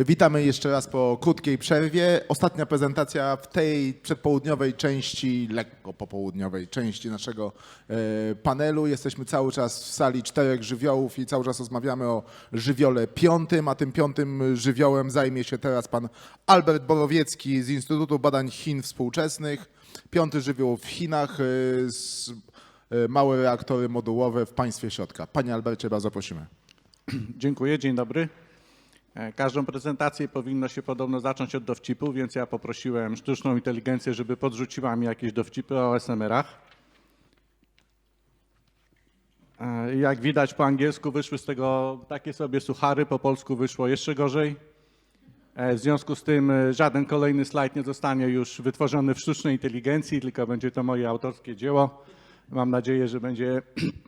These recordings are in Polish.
Witamy jeszcze raz po krótkiej przerwie. Ostatnia prezentacja w tej przedpołudniowej części, lekko popołudniowej części naszego panelu. Jesteśmy cały czas w sali 4 żywiołów i cały czas rozmawiamy o żywiole 5, a tym 5 żywiołem zajmie się teraz pan Albert Borowiecki z Instytutu Badań Chin Współczesnych. 5 żywioł w Chinach, małe reaktory modułowe w państwie środka. Panie Albercie, bardzo prosimy. Dziękuję, dzień dobry. Każdą prezentację powinno się podobno zacząć od dowcipu, więc ja poprosiłem sztuczną inteligencję, żeby podrzuciła mi jakieś dowcipy o SMR-ach. Jak widać, po angielsku wyszły z tego takie sobie suchary, po polsku wyszło jeszcze gorzej. W związku z tym żaden kolejny slajd nie zostanie już wytworzony w sztucznej inteligencji, tylko będzie to moje autorskie dzieło. Mam nadzieję, że będzie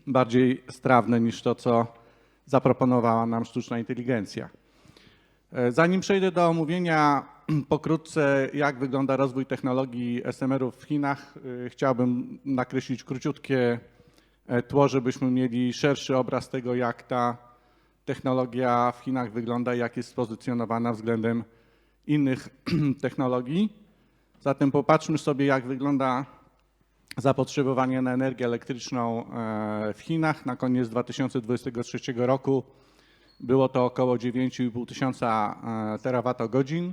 bardziej strawne niż to, co zaproponowała nam sztuczna inteligencja. Zanim przejdę do omówienia pokrótce, jak wygląda rozwój technologii SMR-ów w Chinach, chciałbym nakreślić króciutkie tło, żebyśmy mieli szerszy obraz tego, jak ta technologia w Chinach wygląda i jak jest spozycjonowana względem innych technologii. Zatem popatrzmy sobie, jak wygląda zapotrzebowanie na energię elektryczną w Chinach. Na koniec 2023 roku było to około 9,5 tysiąca terawatogodzin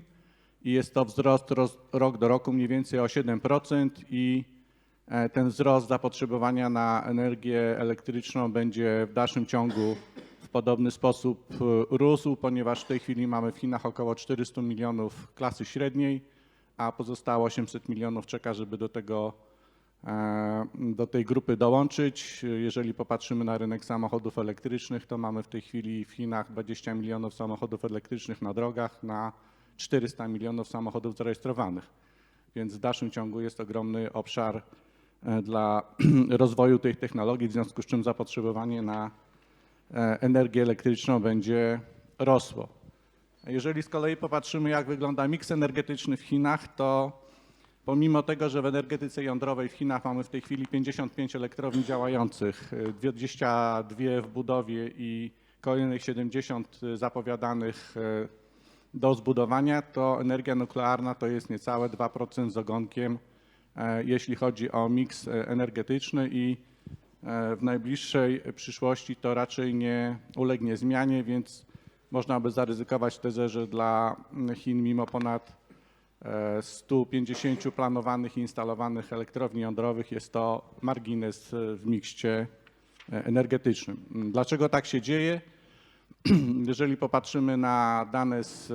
i jest to wzrost rok do roku mniej więcej o 7% i ten wzrost zapotrzebowania na energię elektryczną będzie w dalszym ciągu w podobny sposób rósł, ponieważ w tej chwili mamy w Chinach około 400 milionów klasy średniej, a pozostałe 800 milionów czeka, żeby do tej grupy dołączyć. Jeżeli popatrzymy na rynek samochodów elektrycznych, to mamy w tej chwili w Chinach 20 milionów samochodów elektrycznych na drogach na 400 milionów samochodów zarejestrowanych. Więc w dalszym ciągu jest ogromny obszar dla rozwoju tej technologii, w związku z czym zapotrzebowanie na energię elektryczną będzie rosło. Jeżeli z kolei popatrzymy, jak wygląda miks energetyczny w Chinach, to pomimo tego, że w energetyce jądrowej w Chinach mamy w tej chwili 55 elektrowni działających, 22 w budowie i kolejnych 70 zapowiadanych do zbudowania, to energia nuklearna to jest niecałe 2% z ogonkiem, jeśli chodzi o miks energetyczny i w najbliższej przyszłości to raczej nie ulegnie zmianie, więc można by zaryzykować tezę, że dla Chin mimo ponad 150 planowanych i instalowanych elektrowni jądrowych jest to margines w miksie energetycznym. Dlaczego tak się dzieje? Jeżeli popatrzymy na dane z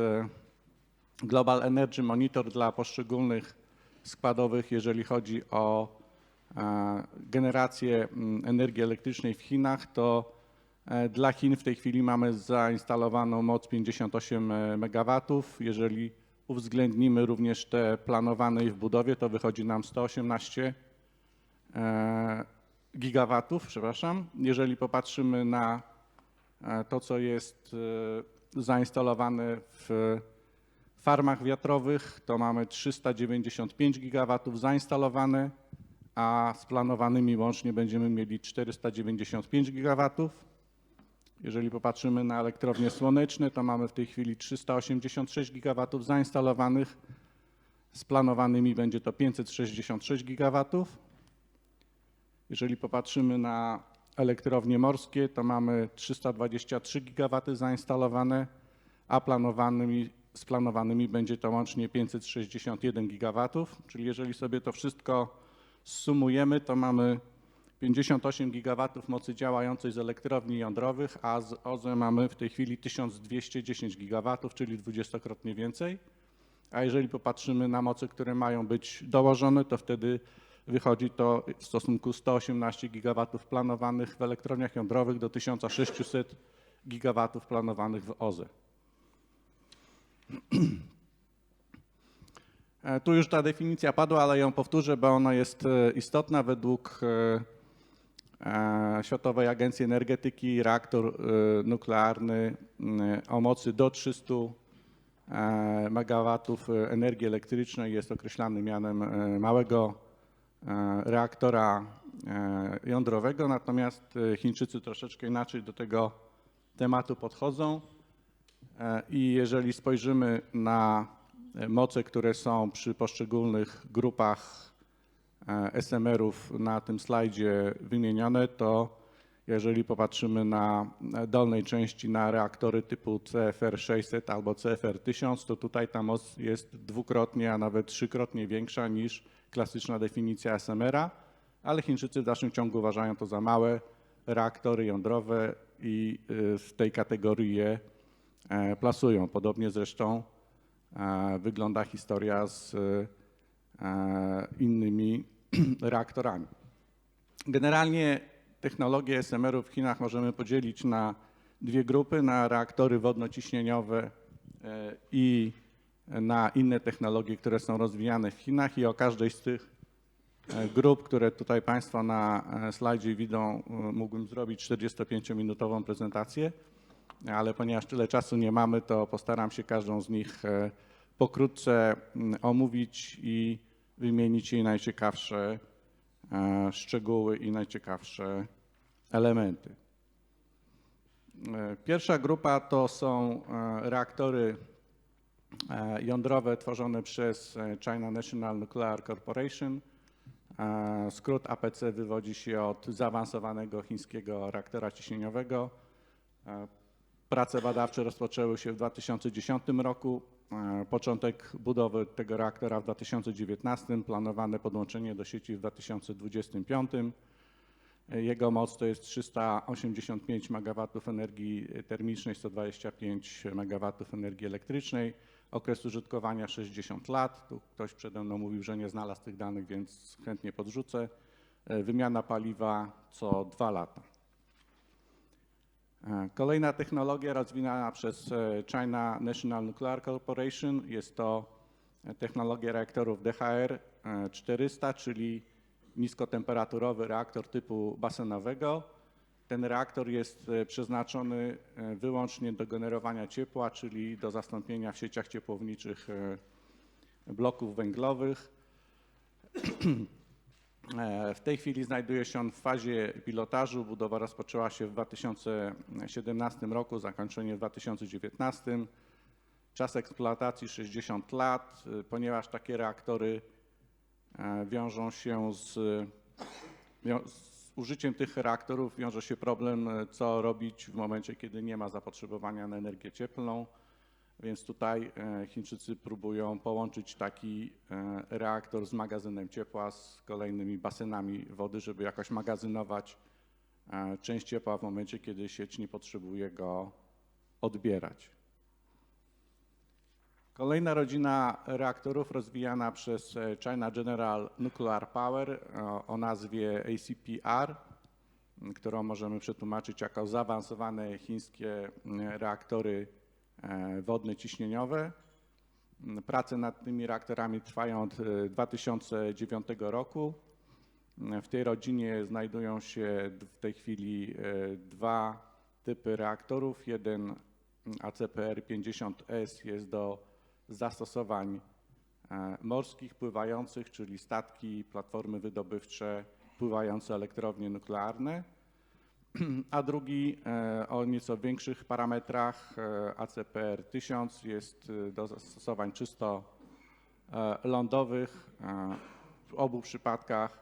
Global Energy Monitor dla poszczególnych składowych, jeżeli chodzi o generację energii elektrycznej w Chinach, to dla Chin w tej chwili mamy zainstalowaną moc 58 MW. Jeżeli uwzględnimy również te planowane i w budowie, to wychodzi nam 118 gigawatów, przepraszam. Jeżeli popatrzymy na to, co jest zainstalowane w farmach wiatrowych, to mamy 395 gigawatów zainstalowane, a z planowanymi łącznie będziemy mieli 495 gigawatów. Jeżeli popatrzymy na elektrownie słoneczne, to mamy w tej chwili 386 gigawatów zainstalowanych, z planowanymi będzie to 566 gigawatów. Jeżeli popatrzymy na elektrownie morskie, to mamy 323 gigawaty zainstalowane, a z planowanymi będzie to łącznie 561 gigawatów, czyli jeżeli sobie to wszystko zsumujemy, to mamy 58 gigawatów mocy działającej z elektrowni jądrowych, a z OZE mamy w tej chwili 1210 gigawatów, czyli 20-krotnie więcej. A jeżeli popatrzymy na moce, które mają być dołożone, to wtedy wychodzi to w stosunku 118 gigawatów planowanych w elektrowniach jądrowych do 1600 gigawatów planowanych w OZE. Tu już ta definicja padła, ale ją powtórzę, bo ona jest istotna. Według Światowej Agencji Energetyki reaktor nuklearny o mocy do 300 MW energii elektrycznej jest określany mianem małego reaktora jądrowego, natomiast Chińczycy troszeczkę inaczej do tego tematu podchodzą. I jeżeli spojrzymy na moce, które są przy poszczególnych grupach SMR-ów na tym slajdzie wymienione, to jeżeli popatrzymy na dolnej części na reaktory typu CFR 600 albo CFR 1000, to tutaj ta moc jest dwukrotnie, a nawet trzykrotnie większa niż klasyczna definicja SMR-a, ale Chińczycy w dalszym ciągu uważają to za małe reaktory jądrowe i w tej kategorii je plasują. Podobnie zresztą wygląda historia z innymi reaktorami. Generalnie technologię SMR-ów w Chinach możemy podzielić na dwie grupy, na reaktory wodnociśnieniowe i na inne technologie, które są rozwijane w Chinach i o każdej z tych grup, które tutaj Państwo na slajdzie widzą, mógłbym zrobić 45-minutową prezentację, ale ponieważ tyle czasu nie mamy, to postaram się każdą z nich pokrótce omówić i wymienić jej najciekawsze szczegóły i najciekawsze elementy. Pierwsza grupa to są reaktory jądrowe tworzone przez China National Nuclear Corporation. Skrót APC wywodzi się od zaawansowanego chińskiego reaktora ciśnieniowego. Prace badawcze rozpoczęły się w 2010 roku. Początek budowy tego reaktora w 2019, planowane podłączenie do sieci w 2025. Jego moc to jest 385 MW energii termicznej, 125 MW energii elektrycznej. Okres użytkowania 60 lat. Tu ktoś przede mną mówił, że nie znalazł tych danych, więc chętnie podrzucę. Wymiana paliwa co 2 lata. Kolejna technologia rozwijana przez China National Nuclear Corporation jest to technologia reaktorów DHR-400, czyli niskotemperaturowy reaktor typu basenowego. Ten reaktor jest przeznaczony wyłącznie do generowania ciepła, czyli do zastąpienia w sieciach ciepłowniczych bloków węglowych. W tej chwili znajduje się on w fazie pilotażu. Budowa rozpoczęła się w 2017 roku, zakończenie w 2019. Czas eksploatacji 60 lat, ponieważ takie reaktory wiążą się z użyciem tych reaktorów wiąże się problem, co robić w momencie, kiedy nie ma zapotrzebowania na energię cieplną. Więc tutaj Chińczycy próbują połączyć taki reaktor z magazynem ciepła, z kolejnymi basenami wody, żeby jakoś magazynować część ciepła w momencie, kiedy sieć nie potrzebuje go odbierać. Kolejna rodzina reaktorów rozwijana przez China General Nuclear Power o nazwie ACPR, którą możemy przetłumaczyć jako zaawansowane chińskie reaktory wodne ciśnieniiowe. Prace nad tymi reaktorami trwają od 2009 roku. W tej rodzinie znajdują się w tej chwili dwa typy reaktorów. Jeden ACPR-50S jest do zastosowań morskich, pływających, czyli statki, platformy wydobywcze, pływające elektrownie nuklearne, a drugi o nieco większych parametrach ACPR-1000 jest do zastosowań czysto lądowych. W obu przypadkach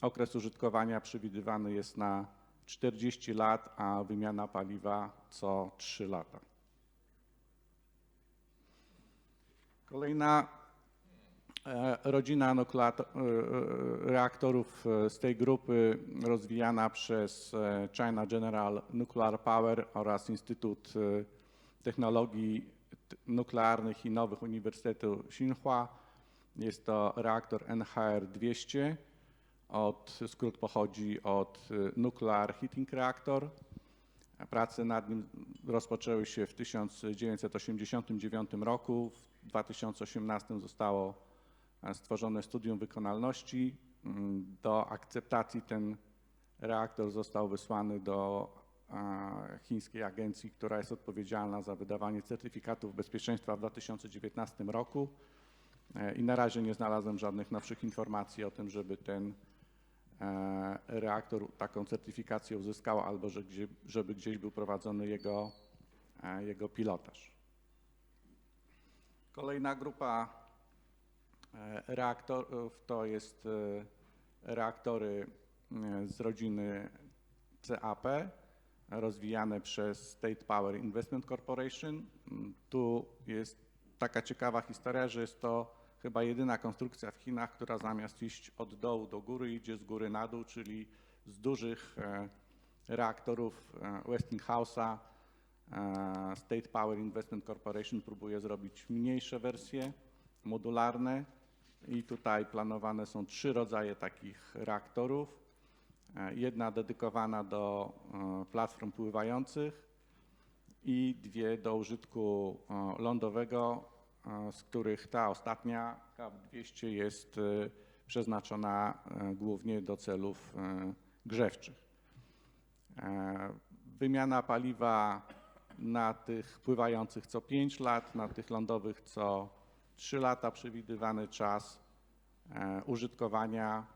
okres użytkowania przewidywany jest na 40 lat, a wymiana paliwa co 3 lata. Kolejna rodzina reaktorów z tej grupy rozwijana przez China General Nuclear Power oraz Instytut Technologii Nuklearnych i Nowych Uniwersytetu Tsinghua. Jest to reaktor NHR-200. Skrót pochodzi od Nuclear Heating Reactor. Prace nad nim rozpoczęły się w 1989 roku. W 2018 zostało stworzone studium wykonalności. Do akceptacji ten reaktor został wysłany do chińskiej agencji, która jest odpowiedzialna za wydawanie certyfikatów bezpieczeństwa w 2019 roku. I na razie nie znalazłem żadnych nowszych informacji o tym, żeby ten reaktor taką certyfikację uzyskał albo żeby gdzieś był prowadzony jego pilotaż. Kolejna grupa reaktorów to jest reaktory z rodziny CAP, rozwijane przez State Power Investment Corporation. Tu jest taka ciekawa historia, że jest to chyba jedyna konstrukcja w Chinach, która zamiast iść od dołu do góry, idzie z góry na dół, czyli z dużych reaktorów Westinghouse'a State Power Investment Corporation próbuje zrobić mniejsze wersje, modularne, i tutaj planowane są 3 rodzaje takich reaktorów. Jedna dedykowana do platform pływających i 2 do użytku lądowego, z których ta ostatnia, KAP-200, jest przeznaczona głównie do celów grzewczych. Wymiana paliwa na tych pływających co 5 lat, na tych lądowych co 3 lata, przewidywany czas użytkowania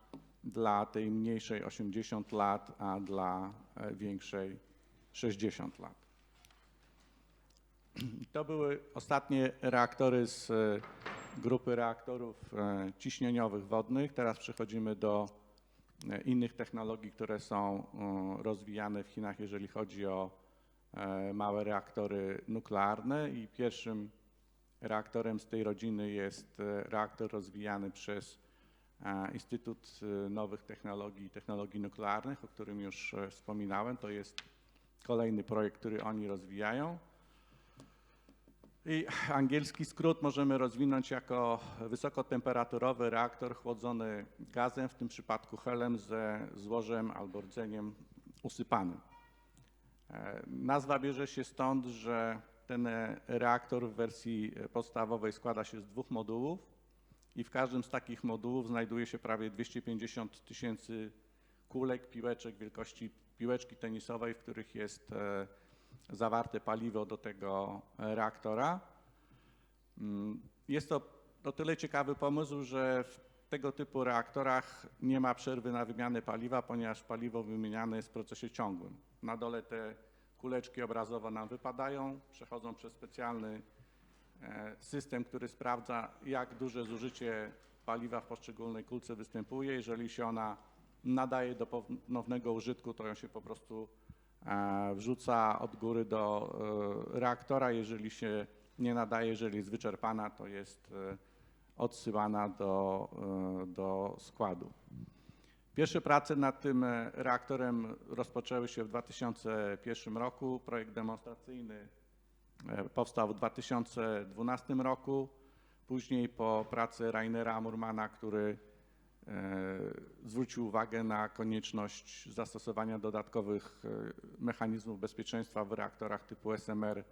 dla tej mniejszej 80 lat, a dla większej 60 lat. To były ostatnie reaktory z grupy reaktorów ciśnieniowych wodnych. Teraz przechodzimy do innych technologii, które są rozwijane w Chinach, jeżeli chodzi o małe reaktory nuklearne, i pierwszym reaktorem z tej rodziny jest reaktor rozwijany przez Instytut Nowych Technologii i Technologii Nuklearnych, o którym już wspominałem. To jest kolejny projekt, który oni rozwijają. I angielski skrót możemy rozwinąć jako wysokotemperaturowy reaktor chłodzony gazem, w tym przypadku helem, ze złożem albo rdzeniem usypanym. Nazwa bierze się stąd, że ten reaktor w wersji podstawowej składa się z 2 modułów i w każdym z takich modułów znajduje się prawie 250 000 kulek, piłeczek wielkości piłeczki tenisowej, w których jest zawarte paliwo do tego reaktora. Jest to o tyle ciekawy pomysł, że w tego typu reaktorach nie ma przerwy na wymianę paliwa, ponieważ paliwo wymieniane jest w procesie ciągłym. Na dole te kuleczki obrazowo nam wypadają, przechodzą przez specjalny system, który sprawdza, jak duże zużycie paliwa w poszczególnej kulce występuje. Jeżeli się ona nadaje do ponownego użytku, to ją się po prostu wrzuca od góry do reaktora. Jeżeli się nie nadaje, jeżeli jest wyczerpana, to jest odsyłana do składu. Pierwsze prace nad tym reaktorem rozpoczęły się w 2001 roku. Projekt demonstracyjny powstał w 2012 roku. Później po pracy Rainera Amurmana, który zwrócił uwagę na konieczność zastosowania dodatkowych mechanizmów bezpieczeństwa w reaktorach typu SMR,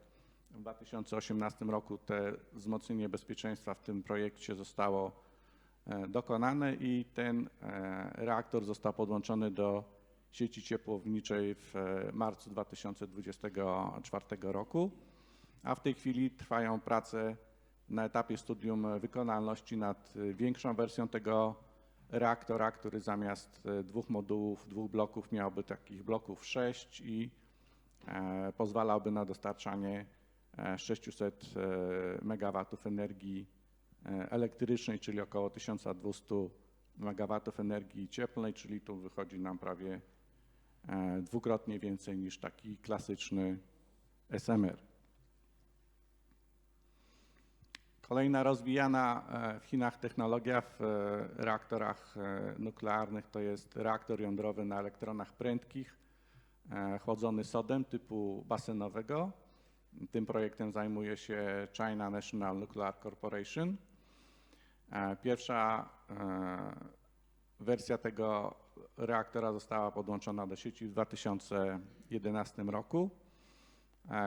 w 2018 roku te wzmocnienie bezpieczeństwa w tym projekcie zostało dokonane i ten reaktor został podłączony do sieci ciepłowniczej w marcu 2024 roku, a w tej chwili trwają prace na etapie studium wykonalności nad większą wersją tego reaktora, który zamiast 2 modułów, 2 bloków miałby takich bloków 6 i pozwalałby na dostarczanie 600 MW energii elektrycznej, czyli około 1200 MW energii cieplnej, czyli tu wychodzi nam prawie 2-krotnie więcej niż taki klasyczny SMR. Kolejna rozwijana w Chinach technologia w reaktorach nuklearnych to jest reaktor jądrowy na elektronach prędkich, chłodzony sodem typu basenowego. Tym projektem zajmuje się China National Nuclear Corporation. Pierwsza wersja tego reaktora została podłączona do sieci w 2011 roku.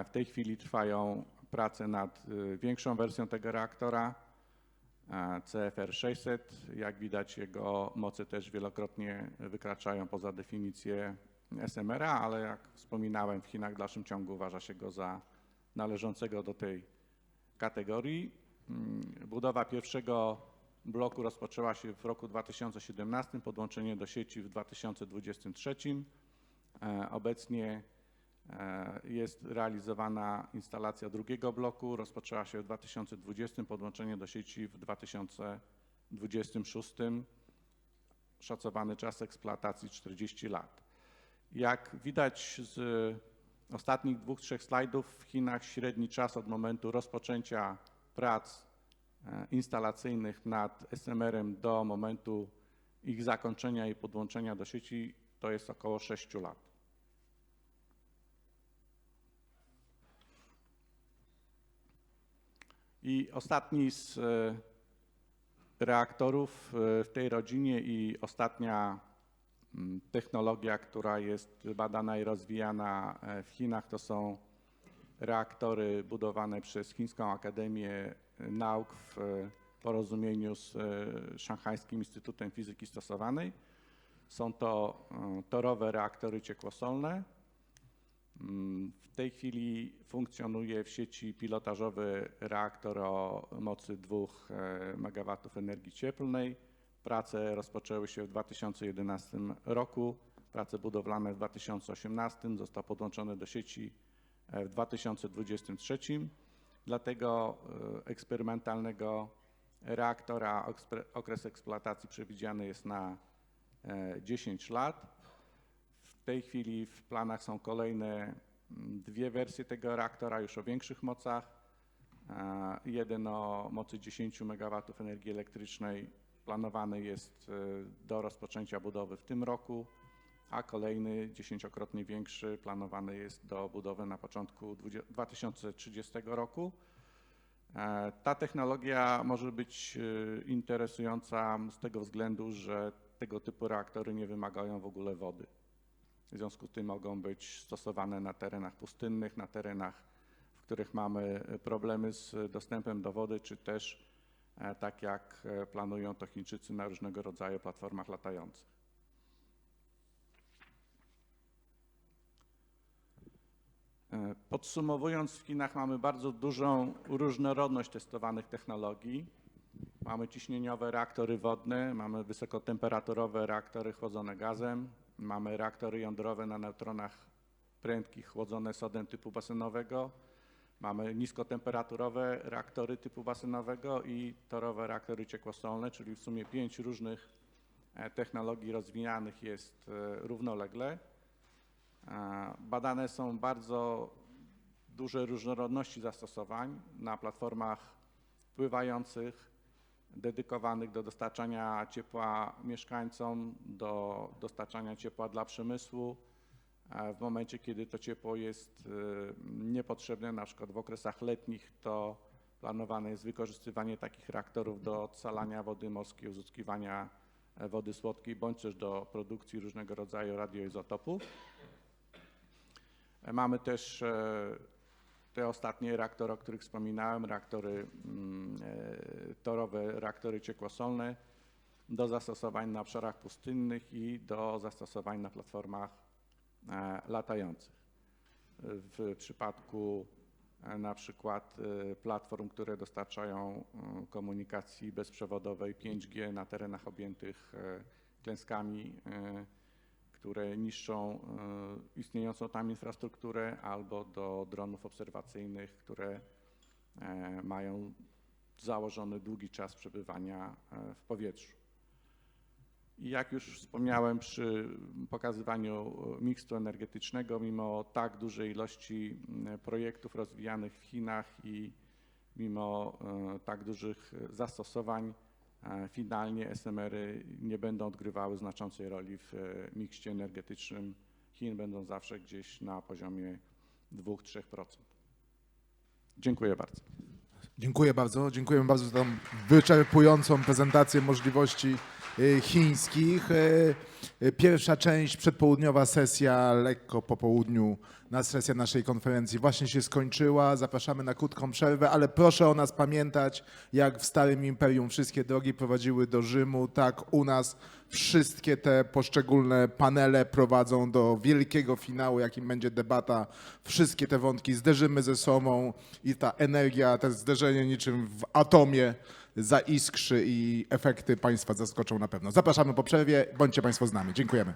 W tej chwili trwają prace nad większą wersją tego reaktora, CFR 600. Jak widać, jego moce też wielokrotnie wykraczają poza definicję SMR-a, ale jak wspominałem, w Chinach w dalszym ciągu uważa się go za należącego do tej kategorii. Budowa pierwszego bloku rozpoczęła się w roku 2017, podłączenie do sieci w 2023. Obecnie Jest realizowana instalacja drugiego bloku, rozpoczęła się w 2020, podłączenie do sieci w 2026. Szacowany czas eksploatacji 40 lat. Jak widać z ostatnich 2-3 slajdów, w Chinach średni czas od momentu rozpoczęcia prac instalacyjnych nad SMR-em do momentu ich zakończenia i podłączenia do sieci to jest około 6 lat. I ostatni z reaktorów w tej rodzinie i ostatnia technologia, która jest badana i rozwijana w Chinach, to są reaktory budowane przez Chińską Akademię Nauk w porozumieniu z Szanghajskim Instytutem Fizyki Stosowanej. Są to torowe reaktory ciekłosolne. W tej chwili funkcjonuje w sieci pilotażowy reaktor o mocy 2 MW energii cieplnej. Prace rozpoczęły się w 2011 roku, prace budowlane w 2018, został podłączony do sieci w 2023. Dla tego eksperymentalnego reaktora okres eksploatacji przewidziany jest na 10 lat. W tej chwili w planach są kolejne 2 wersje tego reaktora już o większych mocach. Jeden o mocy 10 MW energii elektrycznej planowany jest do rozpoczęcia budowy w tym roku, a kolejny 10-krotnie większy planowany jest do budowy na początku 2030 roku. Ta technologia może być interesująca z tego względu, że tego typu reaktory nie wymagają w ogóle wody. W związku z tym mogą być stosowane na terenach pustynnych, na terenach, w których mamy problemy z dostępem do wody, czy też tak jak planują to Chińczycy na różnego rodzaju platformach latających. Podsumowując, w Chinach mamy bardzo dużą różnorodność testowanych technologii. Mamy ciśnieniowe reaktory wodne, mamy wysokotemperaturowe reaktory chłodzone gazem, mamy reaktory jądrowe na neutronach prędkich chłodzone sodem typu basenowego, mamy niskotemperaturowe reaktory typu basenowego i torowe reaktory ciekłosolne, czyli w sumie 5 różnych technologii rozwijanych jest równolegle. Badane są bardzo duże różnorodności zastosowań na platformach pływających, dedykowanych do dostarczania ciepła mieszkańcom, do dostarczania ciepła dla przemysłu. W momencie, kiedy to ciepło jest niepotrzebne, na przykład w okresach letnich, to planowane jest wykorzystywanie takich reaktorów do odsalania wody morskiej, uzyskiwania wody słodkiej, bądź też do produkcji różnego rodzaju radioizotopów. Mamy też te ostatnie reaktory, o których wspominałem, reaktory torowe, reaktory ciekłosolne do zastosowań na obszarach pustynnych i do zastosowań na platformach latających. W przypadku na przykład platform, które dostarczają komunikacji bezprzewodowej 5G na terenach objętych klęskami, które niszczą istniejącą tam infrastrukturę, albo do dronów obserwacyjnych, które mają założony długi czas przebywania w powietrzu. I jak już wspomniałem przy pokazywaniu mikstu energetycznego, mimo tak dużej ilości projektów rozwijanych w Chinach i mimo tak dużych zastosowań, finalnie SMR-y nie będą odgrywały znaczącej roli w mikście energetycznym Chin, będą zawsze gdzieś na poziomie 2-3%. Dziękuję bardzo. Dziękuję bardzo. Dziękujemy bardzo za tą wyczerpującą prezentację możliwości chińskich. Pierwsza część, przedpołudniowa sesja, lekko po południu, sesja naszej konferencji właśnie się skończyła. Zapraszamy na krótką przerwę, ale proszę o nas pamiętać, jak w Starym Imperium wszystkie drogi prowadziły do Rzymu, tak u nas wszystkie te poszczególne panele prowadzą do wielkiego finału, jakim będzie debata. Wszystkie te wątki zderzymy ze sobą i ta energia, to zderzenie niczym w atomie zaiskrzy i efekty Państwa zaskoczą na pewno. Zapraszamy po przerwie, bądźcie Państwo z nami. Dziękujemy.